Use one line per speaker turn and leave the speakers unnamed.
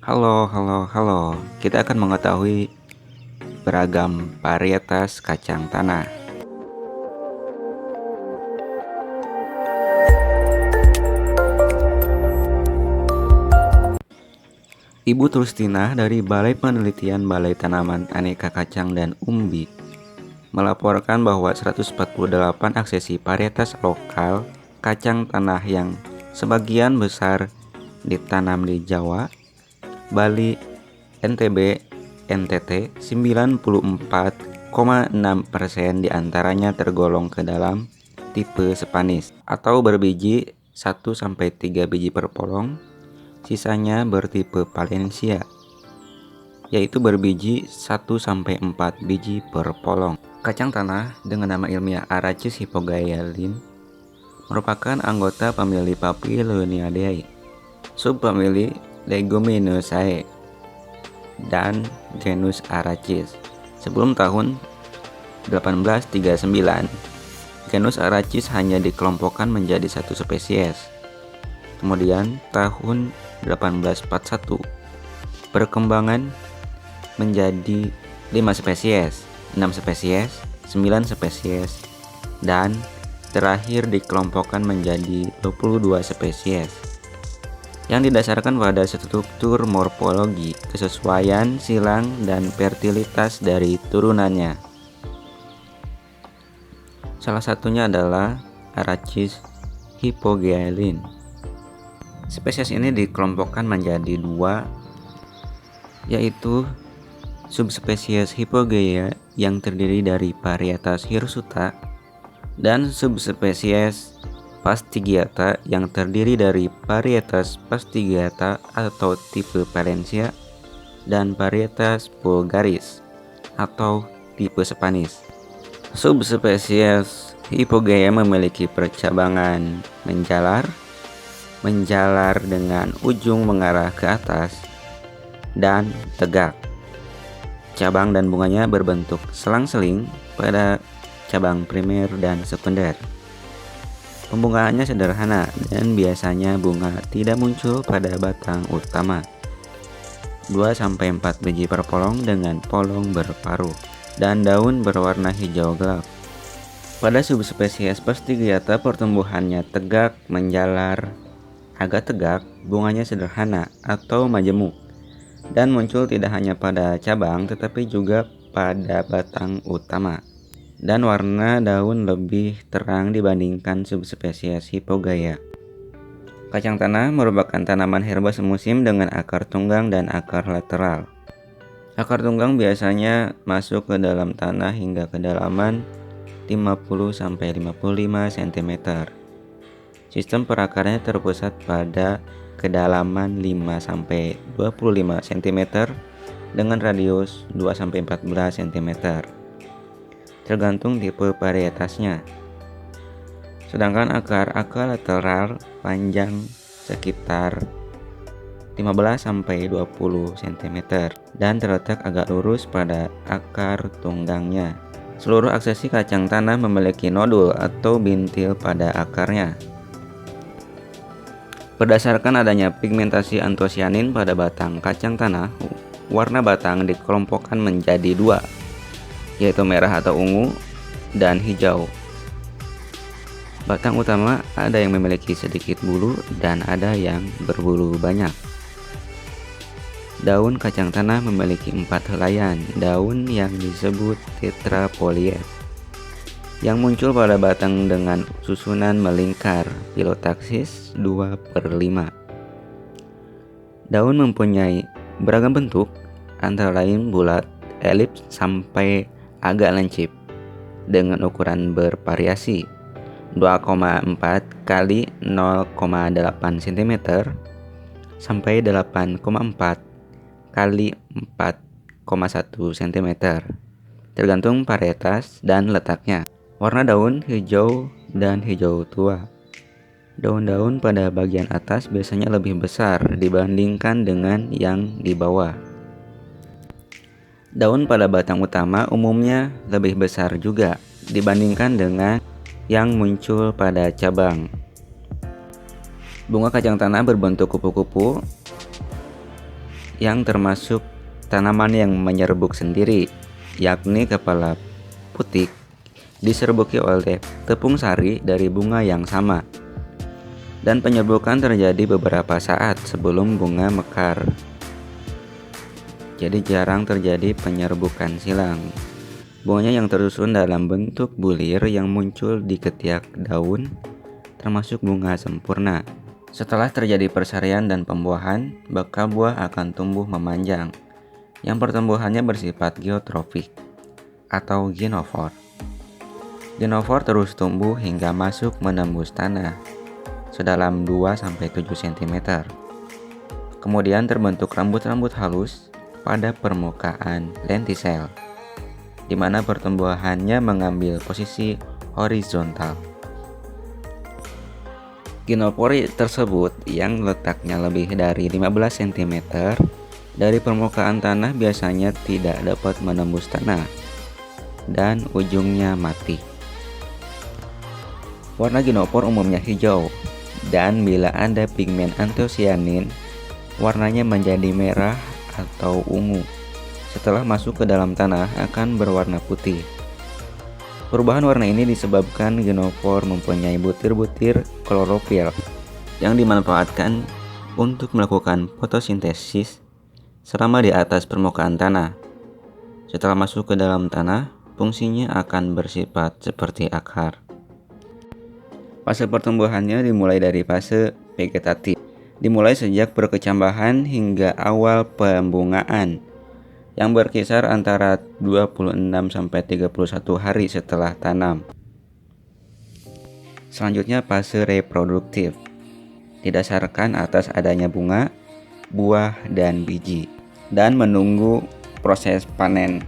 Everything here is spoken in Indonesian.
Halo, halo, halo. Kita akan mengetahui beragam varietas kacang tanah. Ibu Trustina dari Balai Penelitian Balai Tanaman Aneka Kacang dan Umbi melaporkan bahwa 148 aksesi varietas lokal kacang tanah yang sebagian besar ditanam di Jawa, Bali, NTB, NTT, 94,6% diantaranya tergolong ke dalam tipe Spanish atau berbiji 1-3 biji per polong, sisanya bertipe Valencia, yaitu berbiji 1-4 biji per polong. Kacang tanah dengan nama ilmiah Arachis hypogaea merupakan anggota famili Papiloniaceae, subfamili Leguminosae, dan genus Arachis. Sebelum tahun 1839, genus Arachis hanya dikelompokkan menjadi satu spesies. Kemudian tahun 1841, perkembangan menjadi 5 spesies, 6 spesies, 9 spesies, dan terakhir dikelompokkan menjadi 22 spesies yang didasarkan pada struktur morfologi, kesesuaian silang, dan fertilitas dari turunannya. Salah satunya adalah Arachis hypogaea. Spesies ini dikelompokkan menjadi 2, yaitu subspesies hypogaea yang terdiri dari varietas hirsuta dan subspesies Fastigiata yang terdiri dari varietas Fastigiata atau tipe Valencia dan varietas vulgaris atau tipe Spanish. Subspesies hypogaea memiliki percabangan menjalar dengan ujung mengarah ke atas dan tegak. Cabang dan bunganya berbentuk selang-seling pada cabang primer dan sekunder. Pembungaannya sederhana dan biasanya bunga tidak muncul pada batang utama. 2-4 biji per polong dengan polong berparuh dan daun berwarna hijau gelap. Pada subspesies Fastigiata pertumbuhannya tegak menjalar, agak tegak, bunganya sederhana atau majemuk dan muncul tidak hanya pada cabang tetapi juga pada batang utama. Dan warna daun lebih terang dibandingkan subspesies hypogaea. Kacang tanah merupakan tanaman herba semusim dengan akar tunggang dan akar lateral. Akar tunggang biasanya masuk ke dalam tanah hingga kedalaman 50-55 cm. Sistem perakarnya terpusat pada kedalaman 5-25 cm dengan radius 2-14 cm. Tergantung tipe varietasnya. Sedangkan akar lateral panjang sekitar 15-20 cm dan terletak agak lurus pada akar tunggangnya. Seluruh aksesi kacang tanah memiliki nodul atau bintil pada akarnya. Berdasarkan adanya pigmentasi antosianin pada batang kacang tanah, warna batang dikelompokkan menjadi 2, yaitu merah atau ungu dan hijau. Batang utama ada yang memiliki sedikit bulu dan ada yang berbulu banyak. Daun kacang tanah memiliki 4 helaian daun yang disebut tetrapodiet yang muncul pada batang dengan susunan melingkar filotaksis 2/5. Daun mempunyai beragam bentuk antara lain bulat, elips sampai agak lancip dengan ukuran bervariasi 2,4 kali 0,8 cm sampai 8,4 kali 4,1 cm tergantung varietas dan letaknya. Warna daun hijau dan hijau tua. Daun-daun pada bagian atas biasanya lebih besar dibandingkan dengan yang di bawah. Daun pada batang utama umumnya lebih besar juga dibandingkan dengan yang muncul pada cabang. Bunga kacang tanah berbentuk kupu-kupu yang termasuk tanaman yang menyerbuk sendiri, yakni kepala putik diserbuki oleh tepung sari dari bunga yang sama. Dan penyerbukan terjadi beberapa saat sebelum bunga mekar. Jadi jarang terjadi penyerbukan silang. Bunganya yang tersusun dalam bentuk bulir yang muncul di ketiak daun, termasuk bunga sempurna. Setelah terjadi persarian dan pembuahan, bakal buah akan tumbuh memanjang, yang pertumbuhannya bersifat geotrofik atau ginofor. Ginofor terus tumbuh hingga masuk menembus tanah sedalam 2-7 cm. Kemudian terbentuk rambut-rambut halus pada permukaan lentisel, di mana pertumbuhannya mengambil posisi horizontal. Ginopori tersebut yang letaknya lebih dari 15 cm dari permukaan tanah biasanya tidak dapat menembus tanah dan ujungnya mati. Warna ginopor umumnya hijau, dan bila ada pigmen antosianin, warnanya menjadi merah atau ungu. Setelah masuk ke dalam tanah akan berwarna putih. Perubahan warna ini disebabkan ginopor mempunyai butir-butir klorofil yang dimanfaatkan untuk melakukan fotosintesis selama di atas permukaan tanah. Setelah masuk ke dalam tanah, fungsinya akan bersifat seperti akar. Fase pertumbuhannya dimulai dari fase vegetatif, dimulai sejak perkecambahan hingga awal pembungaan, yang berkisar antara 26-31 hari setelah tanam. Selanjutnya fase reproduktif, didasarkan atas adanya bunga, buah, dan biji, dan menunggu proses panen.